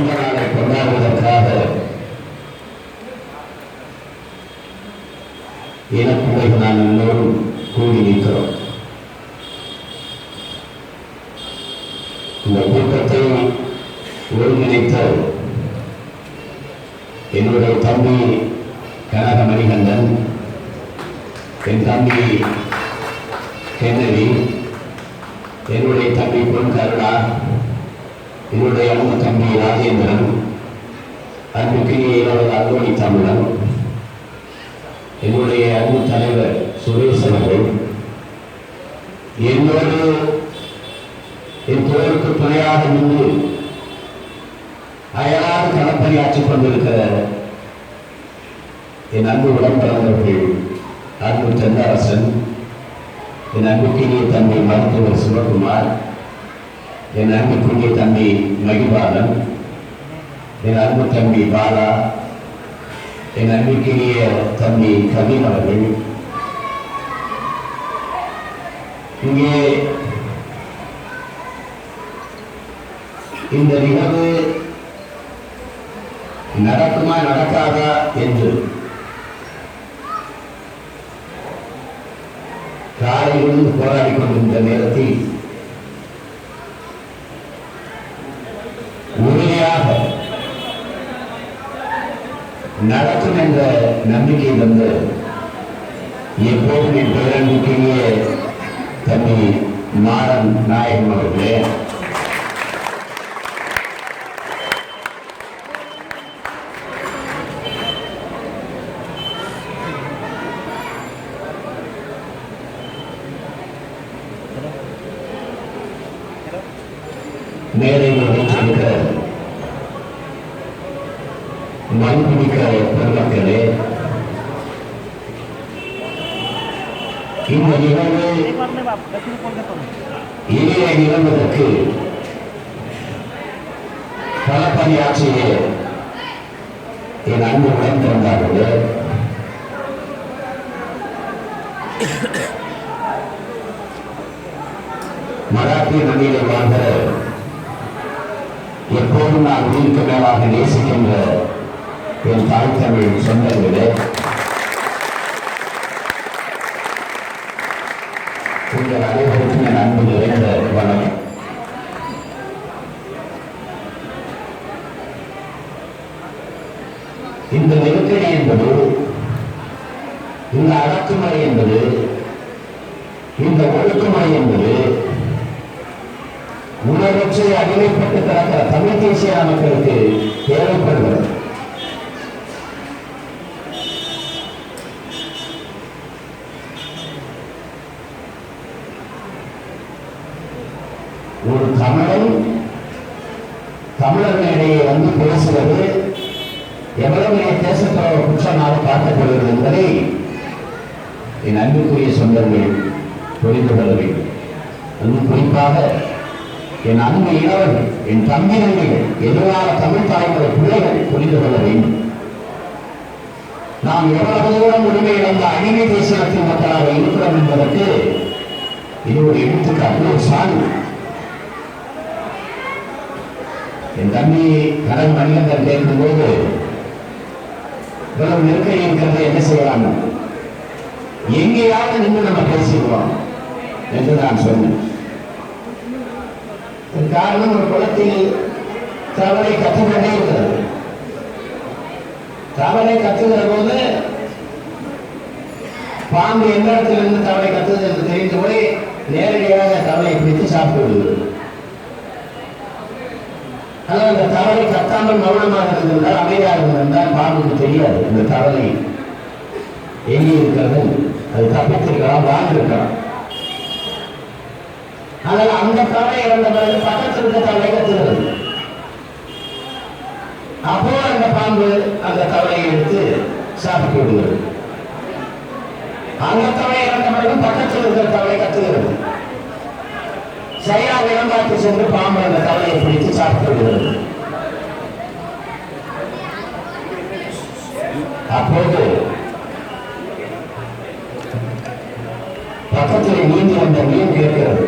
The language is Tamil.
பிறந்த நாளை கொண்டாடுவதற்காக இனக்குறைகள் நாம் எல்லோரும் கூடி நிற்கிறோம். இந்த கூட்டத்தை ஒருங்கிணைத்த என்னுடைய தம்பி கனக மணிகண்டன், என் தம்பி கென்னடி, என்னுடைய தம்பி பொன் கருணா, என்னுடைய அன்பு தம்பி ராஜேந்திரன், அன்புக்கினிய இளவல் அன்புமணி தமிழன், என்னுடைய அன்பு தலைவர் சுரேஷ் அவர்கள், என்னோடு என் தோழருக்கு துணையாக நின்று அயலாது களப்பணியாற்றிக் கொண்டிருக்கிற என் அன்பு உடன்பிறந்தவர்கள் அன்பு தென்னரசன், என் அன்புக்கினிய தம்பி மருத்துவர் சிவகுமார், என் அன்புக்குரிய தம்பி மகிபாலன், என் அன்பு தம்பி பாலா, என் அன்புக்கினிய தம்பி கவின் அவர்கள், இங்கே இந்த நிகழ்வு நடக்குமா நடக்காதா என்று காலையிலிருந்து போராடி கொண்டிருந்த நேரத்தில் உறுதியாக நடக்கும் என்ற நம்பிக்கை வந்து எப்போதும் என் பேரன்புக்கிய தம்பி மாறன் நாயகம் அவர்களே, மேடையில் வைத்திருக்கிற மண்பிடிக்க பெருமக்களே, இந்த நிகழ்வு இனிய நிகழ்வதற்கு களப்பணியாற்றிய என் அன்பு உடன் பிறந்தார்களே, மராட்டிய மண்ணிலே வாழ்ந்த எப்போதும் நான் உயிருக்கு மேலாக நேசிக்கின்ற என் தாய் தமிழ் சொந்தங்களே, உங்கள் அனைவருக்கும் என் அன்பு நிறைந்த வணக்கம். இந்த நெருக்கடி என்பது, இந்த அடக்குமுறை என்பது, இந்த ஒடுக்குமுறை என்பது உணர்வற்றை அடிமைப்பட்டு கிடக்கிற தமிழ் தேசிய மக்களுக்கு தேவைப்படுகிறது. ஒரு தமிழன் தமிழர்களிடையே வந்து பேசுவது எவ்வளவு தேசத்துறவு குற்றமாக பார்க்கப்படுகிறது என்பதை என் அன்புக்குரிய சொந்தங்கள் புரிந்து கொள்ள வேண்டும். இன்னும் குறிப்பாக என் அன்பு இளவர்கள், என் தம்பி நம்பிகள், எதிரான தமிழ் தாய்மொழி பிள்ளைகள் புரிந்து கொள்ள வேண்டும். நாம் எவ்வளவு தூரம் உரிமை இழந்த அடிமை தேசியத்தின் மக்களாக இருக்கிறோம் என்பதற்கு இது ஒரு எடுத்துக்காட்டு, ஒரு சான்று. என் தம்பி கடன் மணிகண்டன் கேட்கும்போது இவ்வளவு நெருக்கடி இருக்கிறத என்ன செய்யலாம், எங்கேயாவது நின்று நம்ம பேசிடுவோம் என்று நான் சொன்னேன். காரணம், ஒரு குளத்தில் தவளை கற்றுக்கொண்டே இருக்கிறது. தவளை கத்துகிற போது பாம்பு எந்த இடத்திலிருந்து தவளை கத்துது என்று தெரிந்து போய் நேரடியாக தவளை பிடித்து சாப்பிட்டு விடுகிறது. ஆனால் அந்த தவளை கத்தாமல் மௌனமாக இருந்திருந்தால், அமைதியாக இருந்திருந்தால் பாம்புக்கு தெரியாது இந்த தவளை எங்கே இருக்கிறது, அது தப்பித்திருக்கலாம், வாழ்ந்திருக்கலாம். ஆனால் அந்த தவளை இறந்த பிறகு பக்கத்தில் இருக்க தவளை கத்துகிறது. அப்போ அந்த பாம்பு அந்த தவளையை எடுத்து சாப்பிட்டு விடுகிறது. அந்த தவளை இறந்த பிறகு பக்கத்தில் இருக்கிற தவளை கத்துகிறது. சரியாக இடம் பார்த்து சென்று பாம்பு அந்த தவளையை பிடித்து சாப்பிட்டு விடுகிறது. அப்போது பக்கத்தில் நீந்தி வந்த மீன் கேட்கிறது,